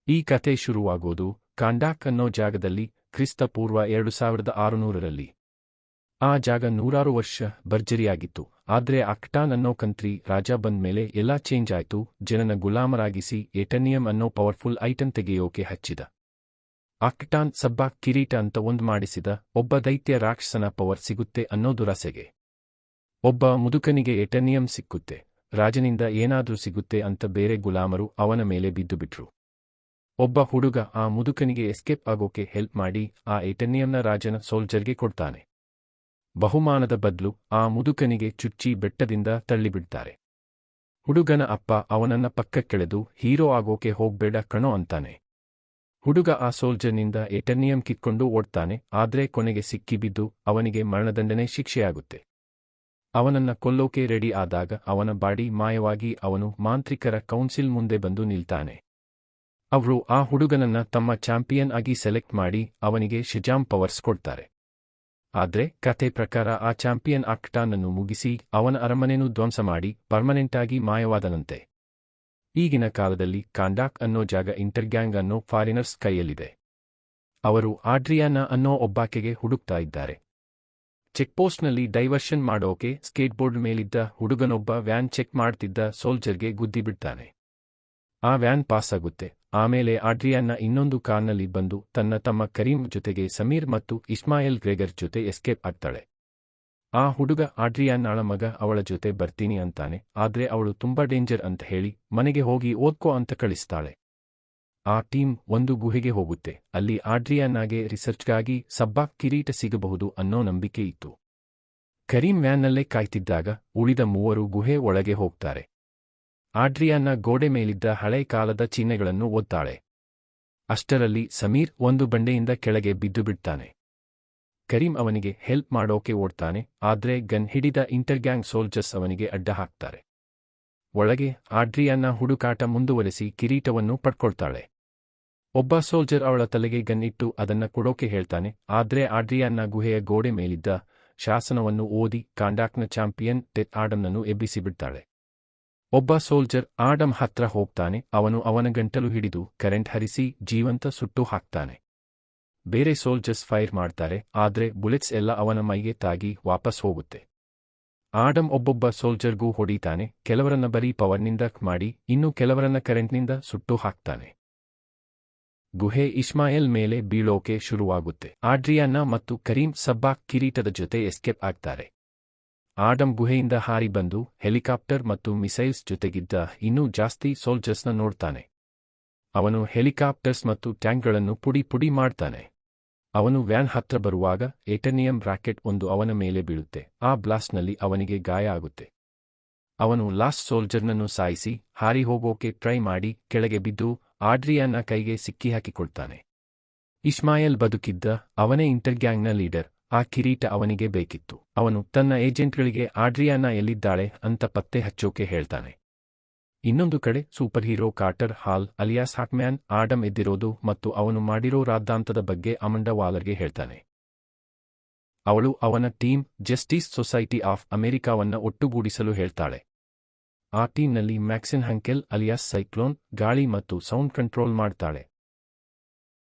ಈ ಕಥೆ ಶುರುವಾಗೋದು ಕಾಂಡಾಕ್ ಅನ್ನೋ ಜಾಗದಲ್ಲಿ ಕ್ರಿಸ್ತಪೂರ್ವ 2600ರಲ್ಲಿ. ಆ ಜಾಗ ನೂರಾರು ವರ್ಷ ಭರ್ಜರಿಯಾಗಿತ್ತು. ಆದ್ರೆ ಅಕ್ಟಾನ್ ಅನ್ನೋ ಕಂತ್ರಿ ರಾಜ ಬಂದ್ಮೇಲೆ ಎಲ್ಲಾ ಚೇಂಜ್ ಆಯ್ತು. ಜನನ ಗುಲಾಮರಾಗಿಸಿ ಎಟನಿಯಂ ಅನ್ನೋ ಪವರ್ಫುಲ್ ಐಟಂ ತೆಗೆಯೋಕೆ ಹಚ್ಚಿದ. ಅಕ್ಟಾನ್ ಸಬ್ಬಾಕ್ ಕಿರೀಟ ಅಂತ ಒಂದ್ ಮಾಡಿಸಿದ. ಒಬ್ಬ ದೈತ್ಯ ರಾಕ್ಷಸನ ಪವರ್ ಸಿಗುತ್ತೆ ಅನ್ನೋ ದುರಾಸೆಗೆ. ಒಬ್ಬ ಮುದುಕನಿಗೆ ಎಟನಿಯಂ ಸಿಕ್ಕುತ್ತೆ, ರಾಜನಿಂದ ಏನಾದ್ರೂ ಸಿಗುತ್ತೆ ಅಂತ ಬೇರೆ ಗುಲಾಮರು ಅವನ ಮೇಲೆ ಬಿದ್ದುಬಿಟ್ರು. ಒಬ್ಬ ಹುಡುಗ ಆ ಮುದುಕನಿಗೆ ಎಸ್ಕೇಪ್ ಆಗೋಕೆ ಹೆಲ್ಪ್ ಮಾಡಿ ಆ ಎಟನಿಯಂನ ರಾಜನ ಸೋಲ್ಜರ್ಗೆ ಕೊಡ್ತಾನೆ. ಬಹುಮಾನದ ಬದಲು ಆ ಮುದುಕನಿಗೆ ಚುಚ್ಚಿ ಬೆಟ್ಟದಿಂದ ತಳ್ಳಿಬಿಡ್ತಾರೆ. ಹುಡುಗನ ಅಪ್ಪ ಅವನನ್ನ ಪಕ್ಕಕ್ಕೆಳೆದು ಹೀರೋ ಆಗೋಕೆ ಹೋಗ್ಬೇಡ ಕಣೋ ಅಂತಾನೆ. ಹುಡುಗ ಆ ಸೋಲ್ಜರ್ನಿಂದ ಎಟನಿಯಂ ಕಿತ್ಕೊಂಡು ಓಡ್ತಾನೆ. ಆದ್ರೆ ಕೊನೆಗೆ ಸಿಕ್ಕಿಬಿದ್ದು ಅವನಿಗೆ ಮರಣದಂಡನೆ ಶಿಕ್ಷೆಯಾಗುತ್ತೆ. ಅವನನ್ನ ಕೊಲ್ಲೋಕೆ ರೆಡಿ ಆದಾಗ ಅವನ ಬಾಡಿ ಮಾಯವಾಗಿ ಅವನು ಮಾಂತ್ರಿಕರ ಕೌನ್ಸಿಲ್ ಮುಂದೆ ಬಂದು ನಿಲ್ತಾನೆ. ಅವರು ಆ ಹುಡುಗನನ್ನ ತಮ್ಮ ಚಾಂಪಿಯನ್ ಆಗಿ ಸೆಲೆಕ್ಟ್ ಮಾಡಿ ಅವನಿಗೆ ಶಜಾಮ್ ಪವರ್ಸ್ ಕೊಡ್ತಾರೆ. ಆದ್ರೆ ಕಥೆ ಪ್ರಕಾರ ಆ ಚಾಂಪಿಯನ್ ಅಕ್ಟಾನನ್ನು ಮುಗಿಸಿ ಅವನ ಅರಮನೆನೂ ಧ್ವಂಸ ಮಾಡಿ ಪರ್ಮನೆಂಟ್ ಆಗಿ ಮಾಯವಾದನಂತೆ. ಈಗಿನ ಕಾಲದಲ್ಲಿ ಕಾಂಡಾಕ್ ಅನ್ನೋ ಜಾಗ ಇಂಟರ್ಗ್ಯಾಂಗ್ ಅನ್ನೋ ಫಾರಿನರ್ಸ್ ಕೈಯಲ್ಲಿದೆ. ಅವರು ಆಡ್ರಿಯಾನಾ ಅನ್ನೋ ಒಬ್ಬಾಕೆಗೆ ಹುಡುಕ್ತಾ ಇದ್ದಾರೆ. ಚೆಕ್ಪೋಸ್ಟ್ನಲ್ಲಿ ಡೈವರ್ಷನ್ ಮಾಡೋಕೆ ಸ್ಕೇಟ್ಬೋರ್ಡ್ ಮೇಲಿದ್ದ ಹುಡುಗನೊಬ್ಬ ವ್ಯಾನ್ ಚೆಕ್ ಮಾಡ್ತಿದ್ದ ಸೋಲ್ಜರ್ಗೆ ಗುದ್ದಿಬಿಡ್ತಾನೆ. ಆ ವ್ಯಾನ್ ಪಾಸ್ ಆಗುತ್ತೆ. ಆಮೇಲೆ ಆಡ್ರಿಯಾನ್ನ ಇನ್ನೊಂದು ಕಾರ್ನಲ್ಲಿ ಬಂದು ತನ್ನ ತಮ್ಮ ಕರೀಂ ಜೊತೆಗೆ ಸಮೀರ್ ಮತ್ತು ಇಸ್ಮಾಯೆಲ್ ಗ್ರೆಗರ್ ಜೊತೆ ಎಸ್ಕೇಪ್ ಆಗ್ತಾಳೆ. ಆ ಹುಡುಗ ಆಡ್ರಿಯಾನ್ನಾಳ ಮಗ ಅವಳ ಜೊತೆ ಬರ್ತೀನಿ ಅಂತಾನೆ. ಆದ್ರೆ ಅವಳು ತುಂಬಾ ಡೇಂಜರ್ ಅಂತ ಹೇಳಿ ಮನೆಗೆ ಹೋಗಿ ಓದ್ಕೋ ಅಂತ ಕಳಿಸ್ತಾಳೆ. ಆ ಟೀಮ್ ಒಂದು ಗುಹೆಗೆ ಹೋಗುತ್ತೆ. ಅಲ್ಲಿ ಆಡ್ರಿಯಾನ್ನಾಗೆ ರಿಸರ್ಚ್ಗಾಗಿ ಸಬ್ಬಾಕ್ ಕಿರೀಟ ಸಿಗಬಹುದು ಅನ್ನೋ ನಂಬಿಕೆ ಇತ್ತು. ಕರೀಂ ವ್ಯಾನ್ನಲ್ಲೇ ಕಾಯ್ತಿದ್ದಾಗ ಉಳಿದ ಮೂವರು ಗುಹೆ ಒಳಗೆ ಹೋಗ್ತಾರೆ. ಆಡ್ರಿಯಾನ್ನ ಗೋಡೆ ಮೇಲಿದ್ದ ಹಳೆ ಕಾಲದ ಚಿಹ್ನೆಗಳನ್ನು ಓದ್ತಾಳೆ. ಅಷ್ಟರಲ್ಲಿ ಸಮೀರ್ ಒಂದು ಬಂಡೆಯಿಂದ ಕೆಳಗೆ ಬಿದ್ದುಬಿಡ್ತಾನೆ. ಕರೀಂ ಅವನಿಗೆ ಹೆಲ್ಪ್ ಮಾಡೋಕೆ ಓಡ್ತಾನೆ. ಆದ್ರೆ ಗನ್ ಹಿಡಿದ ಇಂಟರ್ಗ್ಯಾಂಗ್ ಸೋಲ್ಜರ್ಸ್ ಅವನಿಗೆ ಅಡ್ಡ ಹಾಕ್ತಾರೆ. ಒಳಗೆ ಆಡ್ರಿಯಾನ್ನ ಹುಡುಕಾಟ ಮುಂದುವರೆಸಿ ಕಿರೀಟವನ್ನು ಪಡ್ಕೊಳ್ತಾಳೆ. ಒಬ್ಬ ಸೋಲ್ಜರ್ ಅವಳ ತಲೆಗೆ ಗನ್ ಇಟ್ಟು ಅದನ್ನ ಕೊಡೋಕೆ ಹೇಳ್ತಾನೆ. ಆದ್ರೆ ಆಡ್ರಿಯಾನ್ನ ಗುಹೆಯ ಗೋಡೆ ಮೇಲಿದ್ದ ಶಾಸನವನ್ನು ಓದಿ ಕಾಂಡಾಕ್ನ ಚಾಂಪಿಯನ್ ಟೆತ್ ಆಡಮ್ನನ್ನು ಎಬ್ಬಿಸಿಬಿಡ್ತಾಳೆ. ಒಬ್ಬ ಸೋಲ್ಜರ್ ಆಡಮ್ ಹತ್ರ ಹೋಗ್ತಾನೆ. ಅವನು ಅವನ ಗಂಟಲು ಹಿಡಿದು ಕರೆಂಟ್ ಹರಿಸಿ ಜೀವಂತ ಸುಟ್ಟು ಹಾಕ್ತಾನೆ. ಬೇರೆ ಸೋಲ್ಜರ್ಸ್ ಫೈರ್ ಮಾಡ್ತಾರೆ. ಆದ್ರೆ ಬುಲೆಟ್ಸ್ ಎಲ್ಲ ಅವನ ಮೈಗೆ ತಾಗಿ ವಾಪಸ್ ಹೋಗುತ್ತೆ. ಆಡಮ್ ಒಬ್ಬೊಬ್ಬ ಸೋಲ್ಜರ್ಗೂ ಹೊಡೀತಾನೆ. ಕೆಲವರನ್ನ ಬರೀ ಪವರ್ನಿಂದ ಮಾಡಿ ಇನ್ನು ಕೆಲವರನ್ನ ಕರೆಂಟ್ನಿಂದ ಸುಟ್ಟು ಹಾಕ್ತಾನೆ. ಗುಹೆ ಇಸ್ಮಾಯೆಲ್ ಮೇಲೆ ಬೀಳೋಕೆ ಶುರುವಾಗುತ್ತೆ. ಆಡ್ರಿಯಾನಾ ಮತ್ತು ಕರೀಂ ಸಬ್ಬಾಕ್ ಕಿರೀಟದ ಜೊತೆ ಎಸ್ಕೇಪ್ ಆಗ್ತಾರೆ. ಆಡಮ್ ಗುಹೆಯಿಂದ ಹಾರಿ ಬಂದು ಹೆಲಿಕಾಪ್ಟರ್ ಮತ್ತು ಮಿಸೈಲ್ಸ್ ಜೊತೆಗಿದ್ದ ಇನ್ನೂ ಜಾಸ್ತಿ ಸೋಲ್ಜರ್ಸ್ನ ನೋಡ್ತಾನೆ. ಅವನು ಹೆಲಿಕಾಪ್ಟರ್ಸ್ ಮತ್ತು ಟ್ಯಾಂಕ್ಗಳನ್ನು ಪುಡಿ ಪುಡಿ ಮಾಡ್ತಾನೆ. ಅವನು ವ್ಯಾನ್ ಹತ್ರ ಬರುವಾಗ ಎಟನಿಯಂ ರಾಕೆಟ್ ಒಂದು ಅವನ ಮೇಲೆ ಬೀಳುತ್ತೆ. ಆ ಬ್ಲಾಸ್ಟ್ನಲ್ಲಿ ಅವನಿಗೆ ಗಾಯ ಆಗುತ್ತೆ. ಅವನು ಲಾಸ್ಟ್ ಸೋಲ್ಜರ್ನನ್ನು ಸಾಯಿಸಿ ಹಾರಿ ಹೋಗೋಕೆ ಟ್ರೈ ಮಾಡಿ ಕೆಳಗೆ ಬಿದ್ದು ಆಡ್ರಿಯಾನ್ನ ಕೈಗೆ ಸಿಕ್ಕಿಹಾಕಿಕೊಳ್ತಾನೆ. ಇಸ್ಮಾಯೆಲ್ ಬದುಕಿದ್ದ. ಅವನೇ ಇಂಟರ್ಗ್ಯಾಂಗ್ನ ಲೀಡರ್. ಆ ಕಿರೀಟ ಅವನಿಗೆ ಬೇಕಿತ್ತು. ಅವನು ತನ್ನ ಏಜೆಂಟ್ಗಳಿಗೆ ಆಡ್ರಿಯಾನಾ ಎಲ್ಲಿದ್ದಾಳೆ ಅಂತ ಪತ್ತೆ ಹಚ್ಚೋಕೆ ಹೇಳ್ತಾನೆ. ಇನ್ನೊಂದು ಕಡೆ ಸೂಪರ್ ಹೀರೋ ಕಾರ್ಟರ್ ಹಾಲ್ ಅಲಿಯಾಸ್ ಹಾಕ್ಮ್ಯಾನ್ ಆಡಮ್ ಎದ್ದಿರೋದು ಮತ್ತು ಅವನು ಮಾಡಿರೋ ರಾದ್ದಾಂತದ ಬಗ್ಗೆ ಅಮಂಡಾ ವಾಲರ್ಗೆ ಹೇಳ್ತಾನೆ. ಅವಳು ಅವನ ಟೀಮ್ ಜಸ್ಟಿಸ್ ಸೊಸೈಟಿ ಆಫ್ ಅಮೆರಿಕಾವನ್ನ ಒಟ್ಟುಗೂಡಿಸಲು ಹೇಳ್ತಾಳೆ. ಆ ಟೀಮ್ನಲ್ಲಿ ಮ್ಯಾಕ್ಸಿನ್ ಹಂಕೆಲ್ ಅಲಿಯಾಸ್ ಸೈಕ್ಲೋನ್ ಗಾಳಿ ಮತ್ತು ಸೌಂಡ್ ಕಂಟ್ರೋಲ್ ಮಾಡ್ತಾಳೆ.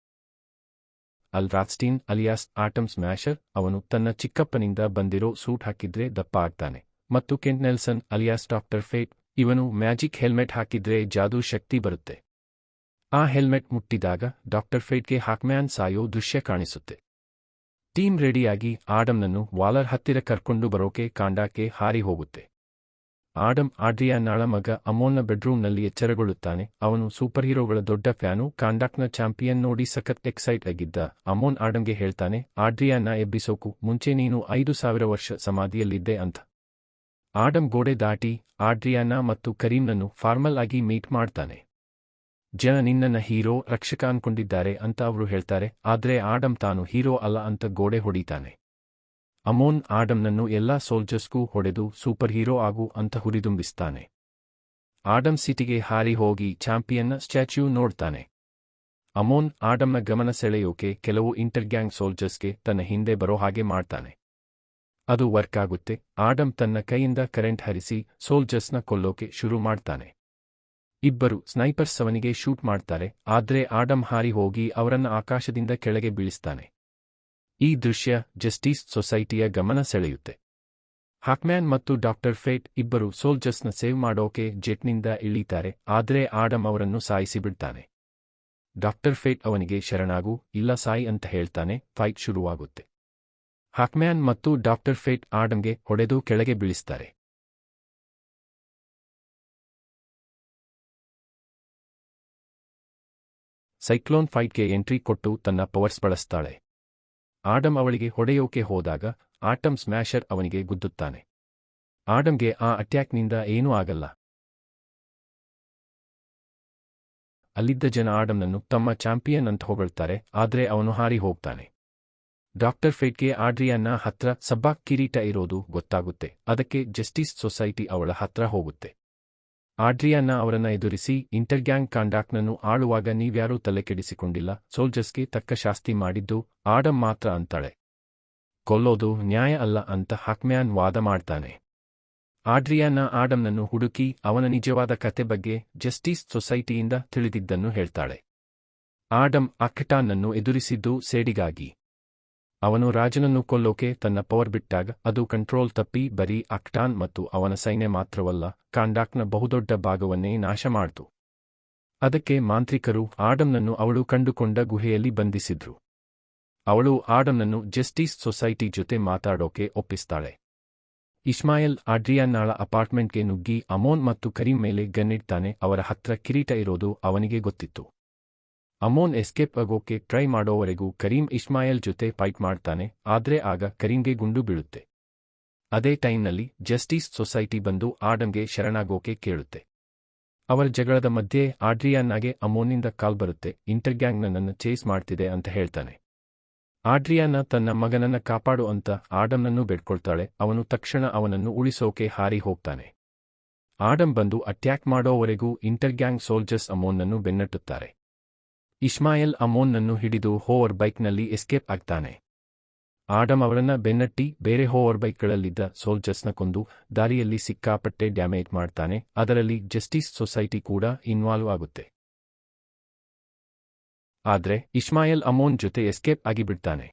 ಅಲ್ ರಾತ್ಸ್ಟೀನ್ ಅಲಿಯಾಸ್ ಆಟಮ್ ಸ್ಮ್ಯಾಶರ್ ಅವನು ತನ್ನ ಚಿಕ್ಕಪ್ಪನಿಂದ ಬಂದಿರೋ ಸೂಟ್ ಹಾಕಿದ್ರೆ ದಪ್ಪ ಆಗ್ತಾನೆ. ಮತ್ತು Kent Nelson alias doctor fate ಇವನು ಮ್ಯಾಜಿಕ್ ಹೆಲ್ಮೆಟ್ ಹಾಕಿದ್ರೆ ಜಾದೂ ಶಕ್ತಿ ಬರುತ್ತೆ. ಆ ಹೆಲ್ಮೆಟ್ ಮುಟ್ಟಿದಾಗ ಡಾಕ್ಟರ್ ಫೇಟ್ಗೆ ಹಾಕ್ಮ್ಯಾನ್ ಸಾಯೋ ದೃಶ್ಯ ಕಾಣಿಸುತ್ತೆ. ಟೀಮ್ ರೆಡಿಯಾಗಿ ಆಡಮ್ನನ್ನು ವಾಲರ್ ಹತ್ತಿರ ಕರ್ಕೊಂಡು ಬರೋಕೆ ಕಾಂಡಾಕ್ಕೆ ಹಾರಿ ಹೋಗುತ್ತೆ. ಆಡಮ್ ಆಡ್ರಿಯಾನಾಳ ಮಗ ಅಮೋನ್ನ ಬೆಡ್ರೂಮ್ನಲ್ಲಿ ಎಚ್ಚರಗೊಳ್ಳುತ್ತಾನೆ. ಅವನು ಸೂಪರ್ ಹೀರೋಗಳ ದೊಡ್ಡ ಫ್ಯಾನು. ಕಾಂಡಾಕ್ನ ಚಾಂಪಿಯನ್ ನೋಡಿ ಸಖತ್ ಎಕ್ಸೈಟ್ ಆಗಿದ್ದ ಅಮೋನ್ ಆಡಮ್ಗೆ ಹೇಳ್ತಾನೆ, ಆಡ್ರಿಯಾನ ಎಬ್ಬಿಸೋಕು ಮುಂಚೆ ನೀನು 5000 ವರ್ಷ ಸಮಾಧಿಯಲ್ಲಿದ್ದೆ ಅಂತ. ಆಡಮ್ ಗೋಡೆ ದಾಟಿ ಆಡ್ರಿಯಾನಾ ಮತ್ತು ಕರೀಮ್ನನ್ನು ಫಾರ್ಮಲ್ ಆಗಿ ಮೀಟ್ ಮಾಡ್ತಾನೆ. ಜನ ನಿನ್ನನ್ನ ಹೀರೋ ರಕ್ಷಕ ಅನ್ಕೊಂಡಿದ್ದಾರೆ ಅಂತ ಅವರು ಹೇಳ್ತಾರೆ. ಆದ್ರೆ ಆಡಮ್ ತಾನು ಹೀರೋ ಅಲ್ಲ ಅಂತ ಗೋಡೆ ಹೊಡಿತಾನೆ. ಅಮೋನ್ ಆಡಮ್ನನ್ನು ಎಲ್ಲಾ ಸೋಲ್ಜರ್ಸ್ಗೂ ಹೊಡೆದು ಸೂಪರ್ ಹೀರೋ ಆಗು ಅಂತ ಹುರಿದುಂಬಿಸ್ತಾನೆ. ಆಡಮ್ ಸಿಟಿಗೆ ಹಾರಿ ಹೋಗಿ ಚಾಂಪಿಯನ್ನ ಸ್ಟ್ಯಾಚ್ಯೂ ನೋಡ್ತಾನೆ. ಅಮೋನ್ ಆಡಮ್ನ ಗಮನ ಸೆಳೆಯೋಕೆ ಕೆಲವು ಇಂಟರ್ಗ್ಯಾಂಗ್ ಸೋಲ್ಜರ್ಸ್ಗೆ ತನ್ನ ಹಿಂದೆ ಬರೋ ಹಾಗೆ ಮಾಡ್ತಾನೆ. ಅದು ವರ್ಕ್ ಆಗುತ್ತೆ. ಆಡಮ್ ತನ್ನ ಕೈಯಿಂದ ಕರೆಂಟ್ ಹರಿಸಿ ಸೋಲ್ಜರ್ಸ್ನ ಕೊಲ್ಲೋಕೆ ಶುರು ಮಾಡ್ತಾನೆ. ಇಬ್ಬರು ಸ್ನೈಪರ್ಸ್ ಅವನಿಗೆ ಶೂಟ್ ಮಾಡ್ತಾರೆ, ಆದ್ರೆ ಆಡಮ್ ಹಾರಿ ಹೋಗಿ ಅವರನ್ನ ಆಕಾಶದಿಂದ ಕೆಳಗೆ ಬೀಳಿಸ್ತಾನೆ. ಈ ದೃಶ್ಯ ಜಸ್ಟಿಸ್ ಸೊಸೈಟಿಯ ಗಮನ ಸೆಳೆಯುತ್ತೆ. ಹಾಕ್ಮ್ಯಾನ್ ಮತ್ತು ಡಾಕ್ಟರ್ ಫೇಟ್ ಇಬ್ಬರು ಸೋಲ್ಜರ್ಸ್ನ ಸೇವ್ ಮಾಡೋಕೆ ಜೆಟ್ನಿಂದ ಇಳೀತಾರೆ, ಆದ್ರೆ ಆಡಮ್ ಅವರನ್ನು ಸಾಯಿಸಿಬಿಡ್ತಾನೆ. ಡಾಕ್ಟರ್ ಫೇಟ್ ಅವನಿಗೆ ಶರಣಾಗು, ಇಲ್ಲ ಸಾಯಿ ಅಂತ ಹೇಳ್ತಾನೆ. ಫೈಟ್ ಶುರುವಾಗುತ್ತೆ. ಹಾಕ್ಮ್ಯಾನ್ ಮತ್ತು ಡಾಕ್ಟರ್ ಫೇಟ್ ಆಡಮ್ಗೆ ಹೊಡೆದು ಕೆಳಗೆ ಬೀಳಿಸ್ತಾರೆ. ಸೈಕ್ಲೋನ್ ಫೈಟ್ಗೆ ಎಂಟ್ರಿ ಕೊಟ್ಟು ತನ್ನ ಪವರ್ಸ್ ಬಳಸ್ತಾಳೆ. ಆಡಮ್ ಅವಳಿಗೆ ಹೊಡೆಯೋಕೆ ಹೋದಾಗ ಆಟಮ್ ಸ್ಮ್ಯಾಶರ್ ಅವನಿಗೆ ಗುದ್ದುತ್ತಾನೆ. ಆಡಮ್ಗೆ ಆ ಅಟ್ಯಾಕ್ನಿಂದ ಏನೂ ಆಗಲ್ಲ. ಅಲ್ಲಿದ್ದ ಜನ ಆಡಮ್ನನ್ನು ತಮ್ಮ ಚಾಂಪಿಯನ್ ಅಂತ ಹೊಗಳ್ತಾರೆ, ಆದ್ರೆ ಅವನು ಹಾರಿ ಹೋಗ್ತಾನೆ. ಡಾಕ್ಟರ್ ಫೇಟ್ಗೆ ಆಡ್ರಿಯಾನ್ನ ಹತ್ರ ಸಬ್ಬಾಕ್ ಕಿರೀಟ ಇರೋದು ಗೊತ್ತಾಗುತ್ತೆ. ಅದಕ್ಕೆ ಜಸ್ಟಿಸ್ ಸೊಸೈಟಿ ಅವಳ ಹತ್ರ ಹೋಗುತ್ತೆ. ಆಡ್ರಿಯಾನ್ನ ಅವರನ್ನ ಎದುರಿಸಿ, ಇಂಟರ್ಗ್ಯಾಂಗ್ ಕಾಂಡಾಕ್ಟ್ನನ್ನು ಆಳುವಾಗ ನೀವ್ಯಾರೂ ತಲೆಕೆಡಿಸಿಕೊಂಡಿಲ್ಲ, ಸೋಲ್ಜರ್ಸ್ಗೆ ತಕ್ಕ ಶಾಸ್ತಿ ಮಾಡಿದ್ದು ಆಡಮ್ ಮಾತ್ರ ಅಂತಾಳೆ. ಕೊಲ್ಲೋದು ನ್ಯಾಯ ಅಲ್ಲ ಅಂತ ಹಾಕ್ಮ್ಯಾನ್ ವಾದ ಮಾಡ್ತಾನೆ. ಆಡ್ರಿಯಾನ್ನ ಆಡಮ್ನನ್ನು ಹುಡುಕಿ ಅವನ ನಿಜವಾದ ಕತೆ ಬಗ್ಗೆ ಜಸ್ಟಿಸ್ ಸೊಸೈಟಿಯಿಂದ ತಿಳಿದಿದ್ದನ್ನು ಹೇಳ್ತಾಳೆ. ಆಡಮ್ ಅಕ್ಟಾನನ್ನು ಎದುರಿಸಿದ್ದು ಸೇಡಿಗಾಗಿ. ಅವನು ರಾಜನನ್ನು ಕೊಲ್ಲೋಕೆ ತನ್ನ ಪವರ್ ಬಿಟ್ಟಾಗ ಅದು ಕಂಟ್ರೋಲ್ ತಪ್ಪಿ ಬರೀ ಅಕ್ಟಾನ್ ಮತ್ತು ಅವನ ಸೈನ್ಯ ಮಾತ್ರವಲ್ಲ, ಕಾಂಡಾಕ್ಟ್ನ ಬಹುದೊಡ್ಡ ಭಾಗವನ್ನೇ ನಾಶ ಮಾಡ್ತು. ಅದಕ್ಕೆ ಮಾಂತ್ರಿಕರು ಆಡಮ್ನನ್ನು ಅವಳು ಕಂಡುಕೊಂಡ ಗುಹೆಯಲ್ಲಿ ಬಂಧಿಸಿದ್ರು. ಅವಳು ಆಡಮ್ನನ್ನು ಜಸ್ಟಿಸ್ ಸೊಸೈಟಿ ಜೊತೆ ಮಾತಾಡೋಕೆ ಒಪ್ಪಿಸ್ತಾಳೆ. ಇಸ್ಮಾಯಲ್ ಆಡ್ರಿಯಾನ್ನಾಳ ಅಪಾರ್ಟ್ಮೆಂಟ್ಗೆ ನುಗ್ಗಿ ಅಮೋನ್ ಮತ್ತು ಕರೀಂ ಮೇಲೆ ಗನ್ನಿಡ್ತಾನೆ. ಅವರ ಹತ್ರ ಕಿರೀಟ ಇರೋದು ಅವನಿಗೆ ಗೊತ್ತಿತ್ತು. ಅಮೋನ್ ಎಸ್ಕೇಪ್ ಆಗೋಕೆ ಟ್ರೈ ಮಾಡೋವರೆಗೂ ಕರೀಂ ಇಸ್ಮಾಯಲ್ ಜೊತೆ ಫೈಟ್ ಮಾಡ್ತಾನೆ, ಆದ್ರೆ ಆಗ ಕರೀಂಗೆ ಗುಂಡು ಬೀಳುತ್ತೆ. ಅದೇ ಟೈಮ್ನಲ್ಲಿ ಜಸ್ಟಿಸ್ ಸೊಸೈಟಿ ಬಂದು ಆಡಮ್ಗೆ ಶರಣಾಗೋಕೆ ಕೇಳುತ್ತೆ. ಅವರ ಜಗಳದ ಮಧ್ಯೆ ಆಡ್ರಿಯಾನ್ನಾಗೆ ಅಮೋನ್ನಿಂದ ಕಾಲ್ ಬರುತ್ತೆ. ಇಂಟರ್ಗ್ಯಾಂಗ್ ನನ್ನನ್ನು ಚೇಸ್ ಮಾಡ್ತಿದೆ ಅಂತ ಹೇಳ್ತಾನೆ. ಆಡ್ರಿಯಾನ್ನ ತನ್ನ ಮಗನನ್ನ ಕಾಪಾಡು ಅಂತ ಆಡಮ್ನನ್ನು ಬೇಡ್ಕೊಳ್ತಾಳೆ. ಅವನು ತಕ್ಷಣ ಅವನನ್ನು ಉಳಿಸೋಕೆ ಹಾರಿ ಹೋಗ್ತಾನೆ. ಆಡಮ್ ಬಂದು ಅಟ್ಯಾಕ್ ಮಾಡೋವರೆಗೂ ಇಂಟರ್ಗ್ಯಾಂಗ್ ಸೋಲ್ಜರ್ಸ್ ಅಮೋನ್ನನ್ನು ಬೆನ್ನಟ್ಟುತ್ತಾರೆ. ಇಸ್ಮಾಯಲ್ ಅಮೋನ್ನನ್ನು ಹಿಡಿದು ಹೋವರ್ ಬೈಕ್ನಲ್ಲಿ ಎಸ್ಕೇಪ್ ಆಗ್ತಾನೆ. ಆಡಮ್ ಅವರನ್ನ ಬೆನ್ನಟ್ಟಿ ಬೇರೆ ಹೋವರ್ ಬೈಕ್ಗಳಲ್ಲಿದ್ದ ಸೋಲ್ಜರ್ಸ್ನ ಕೊಂದು ದಾರಿಯಲ್ಲಿ ಸಿಕ್ಕಾಪಟ್ಟೆ ಡ್ಯಾಮೇಜ್ ಮಾಡ್ತಾನೆ. ಅದರಲ್ಲಿ ಜಸ್ಟಿಸ್ ಸೊಸೈಟಿ ಕೂಡ ಇನ್ವಾಲ್ವ್ ಆಗುತ್ತೆ. ಆದ್ರೆ ಇಸ್ಮಾಯಲ್ ಅಮೋನ್ ಜೊತೆ ಎಸ್ಕೇಪ್ ಆಗಿಬಿಡ್ತಾನೆ.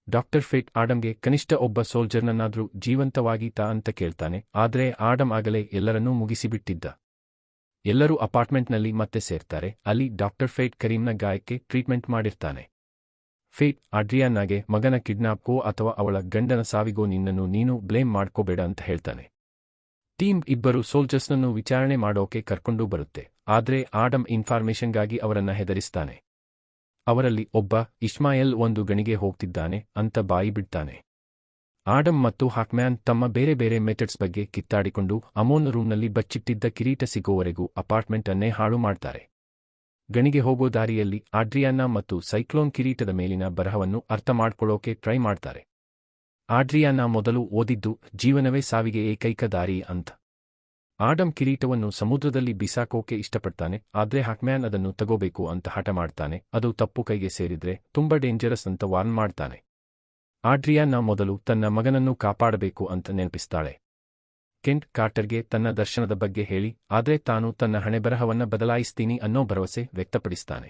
ಡಾಕ್ಟರ್ ಫೇಟ್ ಆಡಮ್ಗೆ ಕನಿಷ್ಠ ಒಬ್ಬ ಸೋಲ್ಜರ್ನನ್ನಾದ್ರೂ ಜೀವಂತವಾಗಿ ತಾ ಅಂತ ಕೇಳ್ತಾನೆ, ಆದ್ರೆ ಆಡಮ್ ಆಗಲೇ ಎಲ್ಲರನ್ನೂ ಮುಗಿಸಿಬಿಟ್ಟಿದ್ದ. ಎಲ್ಲರೂ ಅಪಾರ್ಟ್ಮೆಂಟ್ನಲ್ಲಿ ಮತ್ತೆ ಸೇರ್ತಾರೆ. ಅಲ್ಲಿ ಡಾಕ್ಟರ್ ಫೇಟ್ ಕರೀಂನ ಗಾಯಕ್ಕೆ ಟ್ರೀಟ್ಮೆಂಟ್ ಮಾಡಿರ್ತಾನೆ. ಫೇಟ್ ಆಡ್ರಿಯಾನ್ನಾಗೆ ಮಗನ ಕಿಡ್ನಾಪ್ಗೋ ಅಥವಾ ಅವಳ ಗಂಡನ ಸಾವಿಗೋ ನಿನ್ನನ್ನು ನೀನು ಬ್ಲೇಮ್ ಮಾಡ್ಕೋಬೇಡ ಅಂತ ಹೇಳ್ತಾನೆ. ಟೀಮ್ ಇಬ್ಬರು ಸೋಲ್ಜರ್ಸ್ನನ್ನು ವಿಚಾರಣೆ ಮಾಡೋಕೆ ಕರ್ಕೊಂಡು ಬರುತ್ತೆ, ಆದ್ರೆ ಆಡಮ್ ಇನ್ಫಾರ್ಮೇಷನ್ಗಾಗಿ ಅವರನ್ನ ಹೆದರಿಸ್ತಾನೆ. ಅವರಲ್ಲಿ ಒಬ್ಬ ಇಸ್ಮಾಯಲ್ ಒಂದು ಗಣಿಗೆ ಹೋಗ್ತಿದ್ದಾನೆ ಅಂತ ಬಾಯಿ ಬಿಡ್ತಾನೆ. ಆಡಮ್ ಮತ್ತು ಹಾಕ್ಮ್ಯಾನ್ ತಮ್ಮ ಬೇರೆ ಬೇರೆ ಮೆಥಡ್ಸ್ ಬಗ್ಗೆ ಕಿತ್ತಾಡಿಕೊಂಡು ಅಮೋನ್ ರೂಮ್ನಲ್ಲಿ ಬಚ್ಚಿಟ್ಟಿದ್ದ ಕಿರೀಟ ಸಿಗೋವರೆಗೂ ಅಪಾರ್ಟ್ಮೆಂಟ್ ಅನ್ನೇ ಹಾಳು ಮಾಡ್ತಾರೆ. ಗಣಿಗೆ ಹೋಗೋ ದಾರಿಯಲ್ಲಿ ಆಡ್ರಿಯಾನ್ನ ಮತ್ತು ಸೈಕ್ಲೋನ್ ಕಿರೀಟದ ಮೇಲಿನ ಬರಹವನ್ನು ಅರ್ಥ ಮಾಡ್ಕೊಳ್ಳೋಕೆ ಟ್ರೈ ಮಾಡ್ತಾರೆ. ಆಡ್ರಿಯಾನ್ನ ಮೊದಲು ಓದಿದ್ದು ಜೀವನವೇ ಸಾವಿಗೆ ಏಕೈಕ ದಾರಿ ಅಂತ. ಆಡಮ್ ಕಿರೀಟವನ್ನು ಸಮುದ್ರದಲ್ಲಿ ಬಿಸಾಕೋಕೆ ಇಷ್ಟಪಡ್ತಾನೆ, ಆದ್ರೆ ಹಾಕ್ಮ್ಯಾನ್ ಅದನ್ನು ತಗೋಬೇಕು ಅಂತ ಹಠ ಮಾಡ್ತಾನೆ. ಅದು ತಪ್ಪು ಕೈಗೆ ಸೇರಿದ್ರೆ ತುಂಬಾ ಡೇಂಜರಸ್ ಅಂತ ವಾರ್ನ್ ಮಾಡ್ತಾನೆ. ಆಡ್ರಿಯಾನ್ನ ಮೊದಲು ತನ್ನ ಮಗನನ್ನು ಕಾಪಾಡಬೇಕು ಅಂತ ನೆನಪಿಸ್ತಾಳೆ. ಕೆಂಟ್ ಕಾರ್ಟರ್ಗೆ ತನ್ನ ದರ್ಶನದ ಬಗ್ಗೆ ಹೇಳಿ, ಆದ್ರೆ ತಾನು ತನ್ನ ಹಣೆಬರಹವನ್ನ ಬದಲಾಯಿಸ್ತೀನಿ ಅನ್ನೋ ಭರವಸೆ ವ್ಯಕ್ತಪಡಿಸ್ತಾನೆ.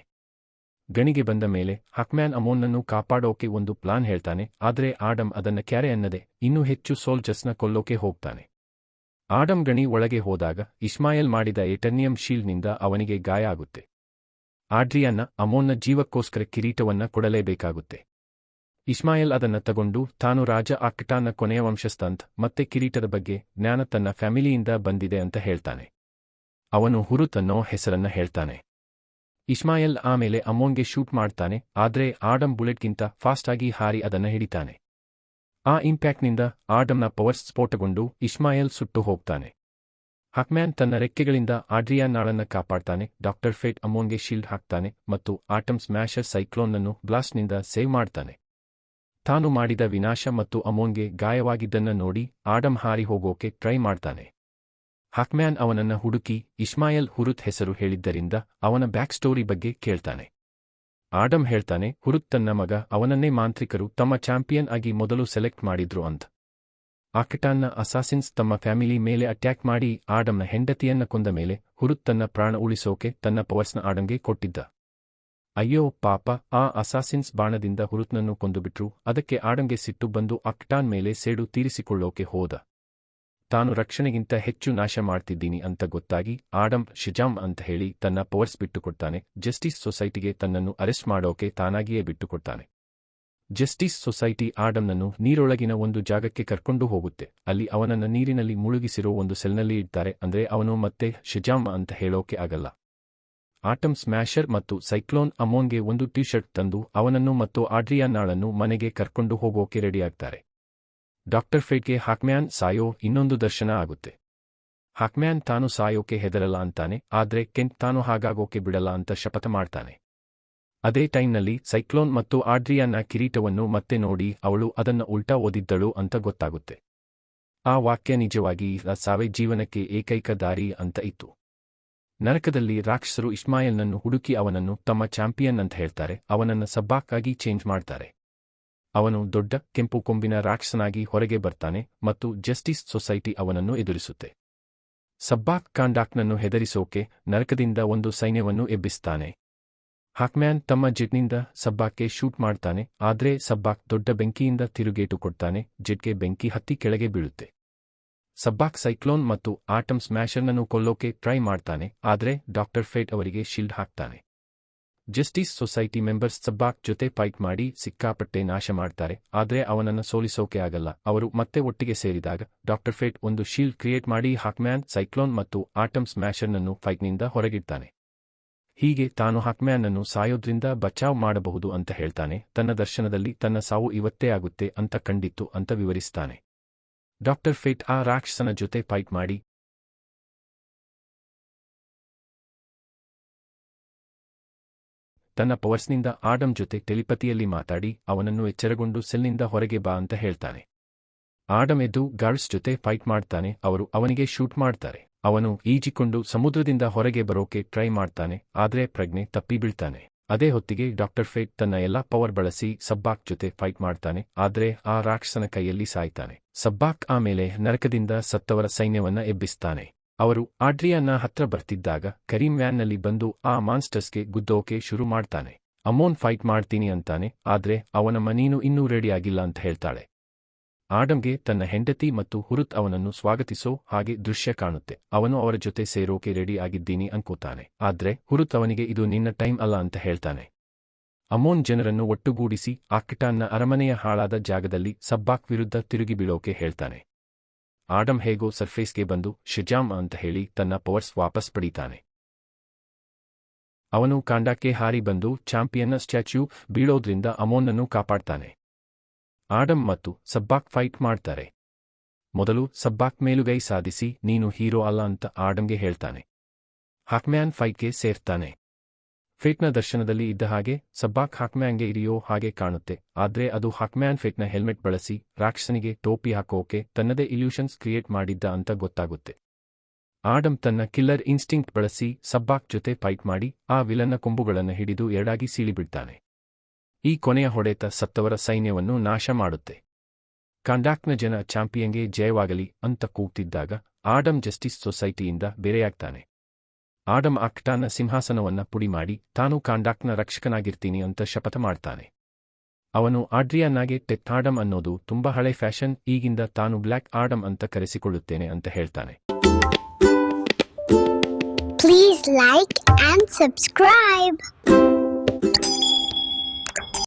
ಗಣಿಗೆ ಬಂದ ಮೇಲೆ ಹಾಕ್ಮ್ಯಾನ್ ಅಮೋನ್ನನ್ನು ಕಾಪಾಡೋಕೆ ಒಂದು ಪ್ಲಾನ್ ಹೇಳ್ತಾನೆ, ಆದ್ರೆ ಆಡಮ್ ಅದನ್ನ ಕ್ಯಾರೆ ಅನ್ನದೆ ಇನ್ನೂ ಹೆಚ್ಚು ಸೋಲ್ಜರ್ಸ್ನ ಕೊಲ್ಲೋಕೆ ಹೋಗ್ತಾನೆ. ಆಡಮ್ ಗಣಿ ಒಳಗೆ ಹೋದಾಗ ಇಸ್ಮಾಯಲ್ ಮಾಡಿದ ಎಟರ್ನಿಯಂ ಶೀಲ್ಡ್ನಿಂದ ಅವನಿಗೆ ಗಾಯ ಆಗುತ್ತೆ. ಆಡ್ರಿಯಾನ್ನ ಅಮೋನ್ನ ಜೀವಕ್ಕೋಸ್ಕರ ಕಿರೀಟವನ್ನ ಕೊಡಲೇಬೇಕಾಗುತ್ತೆ. ಇಸ್ಮಾಯಲ್ ಅದನ್ನ ತಗೊಂಡು ತಾನು ರಾಜ ಅಕ್ಟಾನ್ನ ಕೊನೆಯ ವಂಶಸ್ಥಂತ್ ಮತ್ತೆ ಕಿರೀಟದ ಬಗ್ಗೆ ಜ್ಞಾನ ತನ್ನ ಫ್ಯಾಮಿಲಿಯಿಂದ ಬಂದಿದೆ ಅಂತ ಹೇಳ್ತಾನೆ. ಅವನು ಹುರುತ್ ಅನ್ನೋ ಹೆಸರನ್ನ ಹೇಳ್ತಾನೆ. ಇಸ್ಮಾಯಲ್ ಆಮೇಲೆ ಅಮೋನ್ಗೆ ಶೂಟ್ ಮಾಡ್ತಾನೆ, ಆದ್ರೆ ಆಡಮ್ ಬುಲೆಟ್ಗಿಂತ ಫಾಸ್ಟಾಗಿ ಹಾರಿ ಅದನ್ನ ಹಿಡಿತಾನೆ. ಆ ಇಂಪ್ಯಾಕ್ಟ್ನಿಂದ ಆಡಮ್ನ ಪವರ್ಸ್ ಸ್ಫೋಟಗೊಂಡು ಇಸ್ಮಾಯಲ್ ಸುಟ್ಟು ಹೋಗ್ತಾನೆ. ಹಾಕ್ಮ್ಯಾನ್ ತನ್ನ ರೆಕ್ಕೆಗಳಿಂದ ಆಡ್ರಿಯಾನ್ನಾಳನ್ನ ಕಾಪಾಡ್ತಾನೆ. ಡಾಕ್ಟರ್ ಫೇಟ್ ಅಮೋನ್ಗೆ ಶೀಲ್ಡ್ ಹಾಕ್ತಾನೆ ಮತ್ತು ಆಟಮ್ ಸ್ಮ್ಯಾಶರ್ ಸೈಕ್ಲೋನ್ನನ್ನು ಬ್ಲಾಸ್ಟ್ನಿಂದ ಸೇವ್ ಮಾಡ್ತಾನೆ. ತಾನು ಮಾಡಿದ ವಿನಾಶ ಮತ್ತು ಅಮೋನ್ಗೆ ಗಾಯವಾಗಿದ್ದನ್ನ ನೋಡಿ ಆಡಮ್ ಹಾರಿ ಹೋಗೋಕೆ ಟ್ರೈ ಮಾಡ್ತಾನೆ. ಹಾಕ್ಮ್ಯಾನ್ ಅವನನ್ನ ಹುಡುಕಿ ಇಷ್ಮಾಯಲ್ ಹುರುತ್ ಹೆಸರು ಹೇಳಿದ್ದರಿಂದ ಅವನ ಬ್ಯಾಕ್ ಸ್ಟೋರಿ ಬಗ್ಗೆ ಕೇಳ್ತಾನೆ. ಆಡಮ್ ಹೇಳ್ತಾನೆ ಹುರುತ್ ತನ್ನ ಮಗ, ಅವನನ್ನೇ ಮಾಂತ್ರಿಕರು ತಮ್ಮ ಚಾಂಪಿಯನ್ ಆಗಿ ಮೊದಲು ಸೆಲೆಕ್ಟ್ ಮಾಡಿದ್ರು ಅಂತ. ಆಕ್ಟಾನ್ನ ಅಸಾಸಿನ್ಸ್ ತಮ್ಮ ಫ್ಯಾಮಿಲಿ ಮೇಲೆ ಅಟ್ಯಾಕ್ ಮಾಡಿ ಆಡಮ್ನ ಹೆಂಡತಿಯನ್ನ ಕೊಂದ ಮೇಲೆ ಹುರುತ್ ತನ್ನ ಪ್ರಾಣ ಉಳಿಸೋಕೆ ತನ್ನ ಪವರ್ಸ್ನ ಆಡಮ್ಗೆ ಕೊಟ್ಟಿದ್ದ. ಅಯ್ಯೋ ಪಾಪ, ಆ ಅಸಾಸಿನ್ಸ್ ಬಾಣದಿಂದ ಹುರುತ್ನನ್ನು ಕೊಂದುಬಿಟ್ರು. ಅದಕ್ಕೆ ಆಡಮ್ಗೆ ಸಿಟ್ಟು ಬಂದು ಆಕ್ಟಾನ್ ಮೇಲೆ ಸೇಡು ತೀರಿಸಿಕೊಳ್ಳೋಕೆ ಹೋದ. ತಾನು ರಕ್ಷಣೆಗಿಂತ ಹೆಚ್ಚು ನಾಶ ಮಾಡ್ತಿದ್ದೀನಿ ಅಂತ ಗೊತ್ತಾಗಿ ಆಡಮ್ ಶಿಜಾಮ್ ಅಂತ ಹೇಳಿ ತನ್ನ ಪವರ್ಸ್ ಬಿಟ್ಟುಕೊಡ್ತಾನೆ. ಜಸ್ಟಿಸ್ ಸೊಸೈಟಿಗೆ ತನ್ನನ್ನು ಅರೆಸ್ಟ್ ಮಾಡೋಕೆ ತಾನಾಗಿಯೇ ಬಿಟ್ಟುಕೊಡ್ತಾನೆ. ಜಸ್ಟಿಸ್ ಸೊಸೈಟಿ ಆಡಮ್ನನ್ನು ನೀರೊಳಗಿನ ಒಂದು ಜಾಗಕ್ಕೆ ಕರ್ಕೊಂಡು ಹೋಗುತ್ತೆ. ಅಲ್ಲಿ ಅವನನ್ನ ನೀರಿನಲ್ಲಿ ಮುಳುಗಿಸಿರೋ ಒಂದು ಸೆಲ್ನಲ್ಲಿ ಇಡ್ತಾರೆ. ಅಂದ್ರೆ ಅವನು ಮತ್ತೆ ಶಿಜಾಮ್ ಅಂತ ಹೇಳೋಕೆ ಆಗಲ್ಲ. ಆಟಮ್ ಸ್ಮ್ಯಾಶರ್ ಮತ್ತು ಸೈಕ್ಲೋನ್ ಅಮೋನ್ಗೆ ಒಂದು ಟಿ ಶರ್ಟ್ ತಂದು ಅವನನ್ನು ಮತ್ತು ಆಡ್ರಿಯಾನಾಳನ್ನು ಮನೆಗೆ ಕರ್ಕೊಂಡು ಹೋಗೋಕೆ ರೆಡಿಯಾಗ್ತಾರೆ. ಡಾಕ್ಟರ್ ಫೇಟ್ಗೆ ಹಾಕ್ಮ್ಯಾನ್ ಸಾಯೋ ಇನ್ನೊಂದು ದರ್ಶನ ಆಗುತ್ತೆ. ಹಾಕ್ಮ್ಯಾನ್ ತಾನು ಸಾಯೋಕೆ ಹೆದರಲ್ಲ ಅಂತಾನೆ, ಆದ್ರೆ ಕೆಂಟ್ ತಾನು ಹಾಗಾಗೋಕೆ ಬಿಡಲ್ಲ ಅಂತ ಶಪಥ ಮಾಡ್ತಾನೆ. ಅದೇ ಟೈಮ್ನಲ್ಲಿ ಸೈಕ್ಲೋನ್ ಮತ್ತು ಆಡ್ರಿಯಾನ ಕಿರೀಟವನ್ನು ಮತ್ತೆ ನೋಡಿ ಅವಳು ಅದನ್ನ ಉಲ್ಟಾ ಓದಿದ್ದಳು ಅಂತ ಗೊತ್ತಾಗುತ್ತೆ. ಆ ವಾಕ್ಯ ನಿಜವಾಗಿ ಸಾವೇ ಜೀವನಕ್ಕೆ ಏಕೈಕ ದಾರಿ ಅಂತ ಇತ್ತು. ನರಕದಲ್ಲಿ ರಾಕ್ಷಸರು ಇಷ್ಮಾಯಲ್ನನ್ನು ಹುಡುಕಿ ಅವನನ್ನು ತಮ್ಮ ಚಾಂಪಿಯನ್ ಅಂತ ಹೇಳ್ತಾರೆ. ಅವನನ್ನ ಸಬ್ಬಾಕ್ ಆಗಿ ಚೇಂಜ್ ಮಾಡ್ತಾರೆ. ಅವನು ದೊಡ್ಡ ಕೆಂಪು ಕೊಂಬಿನ ರಾಕ್ಷಸನಾಗಿ ಹೊರಗೆ ಬರ್ತಾನೆ ಮತ್ತು ಜಸ್ಟಿಸ್ ಸೊಸೈಟಿ ಅವನನ್ನು ಎದುರಿಸುತ್ತೆ. ಸಬ್ಬಾಕ್ ಕಾಂಡಾಕ್ನನ್ನು ಹೆದರಿಸೋಕೆ ನರಕದಿಂದ ಒಂದು ಸೈನ್ಯವನ್ನು ಎಬ್ಬಿಸ್ತಾನೆ. ಹಾಕ್ಮ್ಯಾನ್ ತಮ್ಮ ಜೆಟ್ನಿಂದ ಸಬ್ಬಾಕ್ಗೆ ಶೂಟ್ ಮಾಡ್ತಾನೆ. ಆದ್ರೆ ಸಬ್ಬಾಕ್ ದೊಡ್ಡ ಬೆಂಕಿಯಿಂದ ತಿರುಗೇಟು ಕೊಡ್ತಾನೆ. ಜೆಟ್ಗೆ ಬೆಂಕಿ ಹತ್ತಿ ಕೆಳಗೆ ಬೀಳುತ್ತೆ. ಸಬ್ಬಾಕ್ ಸೈಕ್ಲೋನ್ ಮತ್ತು ಆಟಮ್ ಸ್ಮ್ಯಾಶರ್ನನ್ನು ಕೊಲ್ಲೋಕೆ ಟ್ರೈ ಮಾಡ್ತಾನೆ. ಆದ್ರೆ ಡಾಕ್ಟರ್ ಫೇಟ್ ಅವರಿಗೆ ಶೀಲ್ಡ್ ಹಾಕ್ತಾನೆ. ಜಸ್ಟಿಸ್ ಸೊಸೈಟಿ ಮೆಂಬರ್ಸ್ ಸಬ್ಬಾಕ್ ಜೊತೆ ಫೈಟ್ ಮಾಡಿ ಸಿಕ್ಕಾಪಟ್ಟೆ ನಾಶ ಮಾಡ್ತಾರೆ. ಆದ್ರೆ ಅವನನ್ನ ಸೋಲಿಸೋಕೆ ಆಗಲ್ಲ. ಅವರು ಮತ್ತೆ ಒಟ್ಟಿಗೆ ಸೇರಿದಾಗ ಡಾಕ್ಟರ್ ಫೇಟ್ ಒಂದು ಶೀಲ್ಡ್ ಕ್ರಿಯೇಟ್ ಮಾಡಿ ಹಾಕ್ಮ್ಯಾನ್, ಸೈಕ್ಲೋನ್ ಮತ್ತು ಆಟಮ್ ಸ್ಮ್ಯಾಶರ್ನನ್ನು ಫೈಟ್ನಿಂದ ಹೊರಗಿಡ್ತಾನೆ. ಹೀಗೆ ತಾನು ಹಾಕ್ಮ್ಯಾನನ್ನು ಸಾಯೋದ್ರಿಂದ ಬಚಾವ್ ಮಾಡಬಹುದು ಅಂತ ಹೇಳ್ತಾನೆ. ತನ್ನ ದರ್ಶನದಲ್ಲಿ ತನ್ನ ಸಾವು ಇವತ್ತೇ ಆಗುತ್ತೆ ಅಂತ ಕಂಡಿತ್ತು ಅಂತ ವಿವರಿಸ್ತಾನೆ. ಡಾಕ್ಟರ್ ಫೇಟ್ ಆ ರಾಕ್ಷಸನ ಜೊತೆ ಫೈಟ್ ಮಾಡಿ ತನ್ನ ಪವರ್ಸ್ನಿಂದ ಆಡಮ್ ಜೊತೆ ಟೆಲಿಪತಿಯಲ್ಲಿ ಮಾತಾಡಿ ಅವನನ್ನು ಎಚ್ಚರಗೊಂಡು ಸೆಲ್ನಿಂದ ಹೊರಗೆ ಬಾ ಅಂತ ಹೇಳ್ತಾನೆ. ಆಡಮ್ ಎದ್ದು ಗಾರ್ಡ್ಸ್ ಜೊತೆ ಫೈಟ್ ಮಾಡ್ತಾನೆ. ಅವರು ಅವನಿಗೆ ಶೂಟ್ ಮಾಡ್ತಾರೆ. ಅವನು ಈಜಿಕೊಂಡು ಸಮುದ್ರದಿಂದ ಹೊರಗೆ ಬರೋಕೆ ಟ್ರೈ ಮಾಡ್ತಾನೆ. ಆದ್ರೆ ಪ್ರಜ್ಞೆ ತಪ್ಪಿ ಬೀಳ್ತಾನೆ. ಅದೇ ಹೊತ್ತಿಗೆ ಡಾಕ್ಟರ್ ಫೇಟ್ ತನ್ನ ಎಲ್ಲಾ ಪವರ್ ಬಳಸಿ ಸಬ್ಬಾಕ್ ಜೊತೆ ಫೈಟ್ ಮಾಡ್ತಾನೆ. ಆದ್ರೆ ಆ ರಾಕ್ಷಸನ ಕೈಯಲ್ಲಿ ಸಾಯ್ತಾನೆ. ಸಬ್ಬಾಕ್ ಆಮೇಲೆ ನರಕದಿಂದ ಸತ್ತವರ ಸೈನ್ಯವನ್ನ ಎಬ್ಬಿಸ್ತಾನೆ. ಅವರು ಆಡ್ರಿಯಾನ ಹತ್ರ ಬರ್ತಿದ್ದಾಗ ಕರೀಮ್ ವ್ಯಾನ್ನಲ್ಲಿ ಬಂದು ಆ ಮಾನ್ಸ್ಟರ್ಸ್ಗೆ ಗುದ್ದೋಕೆ ಶುರು ಮಾಡ್ತಾನೆ. ಅಮೋನ್ ಫೈಟ್ ಮಾಡ್ತೀನಿ ಅಂತಾನೆ. ಆದ್ರೆ ಅವನಮ್ಮ ನೀನು ಇನ್ನೂ ರೆಡಿಯಾಗಿಲ್ಲ ಅಂತ ಹೇಳ್ತಾಳೆ. ಆಡಮ್ಗೆ ತನ್ನ ಹೆಂಡತಿ ಮತ್ತು ಹುರುತ್ ಅವನನ್ನು ಸ್ವಾಗತಿಸೋ ಹಾಗೆ ದೃಶ್ಯ ಕಾಣುತ್ತೆ. ಅವನು ಅವರ ಜೊತೆ ಸೇರೋಕೆ ರೆಡಿ ಆಗಿದ್ದೀನಿ ಅನ್ಕೋತಾನೆ. ಆದ್ರೆ ಹುರುತ್ ಅವನಿಗೆ ಇದು ನಿನ್ನ ಟೈಮ್ ಅಲ್ಲ ಅಂತ ಹೇಳ್ತಾನೆ. ಅಮೋನ್ ಜನರನ್ನು ಒಟ್ಟುಗೂಡಿಸಿ ಆಕ್ಟಾನ್ನ ಅರಮನೆಯ ಹಾಳಾದ ಜಾಗದಲ್ಲಿ ಸಬ್ಬಾಕ್ ವಿರುದ್ಧ ತಿರುಗಿ ಬೀಳೋಕೆ ಹೇಳ್ತಾನೆ. ಆಡಮ್ ಹೇಗೋ ಸರ್ಫೇಸ್ಗೆ ಬಂದು ಶಿಜಾಮ್ ಅಂತ ಹೇಳಿ ತನ್ನ ಪವರ್ಸ್ ವಾಪಸ್ ಪಡೀತಾನೆ. ಅವನು ಕಾಂಡಾಕ್ಕೆ ಹಾರಿ ಬಂದು ಚಾಂಪಿಯನ್ನ ಸ್ಟ್ಯಾಚ್ಯೂ ಬೀಳೋದ್ರಿಂದ ಅಮೋನ್ನನ್ನು ಕಾಪಾಡ್ತಾನೆ. ಆಡಮ್ ಮತ್ತು ಸಬ್ಬಾಕ್ ಫೈಟ್ ಮಾಡ್ತಾರೆ. ಮೊದಲು ಸಬ್ಬಾಕ್ ಮೇಲುಗೈ ಸಾಧಿಸಿ ನೀನು ಹೀರೋ ಅಲ್ಲ ಅಂತ ಆಡಮ್ಗೆ ಹೇಳ್ತಾನೆ. ಹಾಕ್ಮ್ಯಾನ್ ಫೈಟ್ಗೆ ಸೇರ್ತಾನೆ. ಫೇಟ್ನ ದರ್ಶನದಲ್ಲಿ ಇದ್ದ ಹಾಗೆ ಸಬ್ಬಾಕ್ ಹಾಕ್ಮ್ಯಾನ್ಗೆ ಇರಿಯೋ ಹಾಗೆ ಕಾಣುತ್ತೆ. ಆದ್ರೆ ಅದು ಹಾಕ್ಮ್ಯಾನ್ ಫೇಟ್ನ ಹೆಲ್ಮೆಟ್ ಬಳಸಿ ರಾಕ್ಷಸನಿಗೆ ಟೋಪಿ ಹಾಕೋಕೆ ತನ್ನದೇ ಇಲ್ಯೂಷನ್ಸ್ ಕ್ರಿಯೇಟ್ ಮಾಡಿದ್ದ ಅಂತ ಗೊತ್ತಾಗುತ್ತೆ. ಆಡಮ್ ತನ್ನ ಕಿಲ್ಲರ್ ಇನ್ಸ್ಟಿಂಕ್ಟ್ ಬಳಸಿ ಸಬ್ಬಾಕ್ ಜೊತೆ ಫೈಟ್ ಮಾಡಿ ಆ ವಿಲನ್ನ ಕೊಂಬುಗಳನ್ನು ಹಿಡಿದು ಎರಡಾಗಿ ಸೀಳಿಬಿಡ್ತಾನೆ. ಈ ಕೊನೆಯ ಹೊಡೆತ ಸತ್ತವರ ಸೈನ್ಯವನ್ನು ನಾಶ ಮಾಡುತ್ತೆ. ಕಾಂಡಾಕ್ನ ಜನ ಚಾಂಪಿಯನ್ಗೆ ಜಯವಾಗಲಿ ಅಂತ ಕೂಗ್ತಿದ್ದಾಗ ಆಡಮ್ ಜಸ್ಟಿಸ್ ಸೊಸೈಟಿಯಿಂದ ಬೇರೆಯಾಗ್ತಾನೆ. ಆಡಮ್ ಆಕ್ಟಾನ ಸಿಂಹಾಸನವನ್ನ ಪುಡಿ ಮಾಡಿ ತಾನು ಕಾಂಡಾಕ್ನ ರಕ್ಷಕನಾಗಿರ್ತೀನಿ ಅಂತ ಶಪಥ ಮಾಡ್ತಾನೆ. ಅವನು ಆಡ್ರಿಯಾನಾಗೆ ಟೆತ್ ಆಡಮ್ ಅನ್ನೋದು ತುಂಬಾ ಹಳೆ ಫ್ಯಾಷನ್, ಈಗಿಂದ ತಾನು ಬ್ಲ್ಯಾಕ್ ಆಡಮ್ ಅಂತ ಕರೆಸಿಕೊಳ್ಳುತ್ತೇನೆ ಅಂತ ಹೇಳ್ತಾನೆ. Please like and subscribe.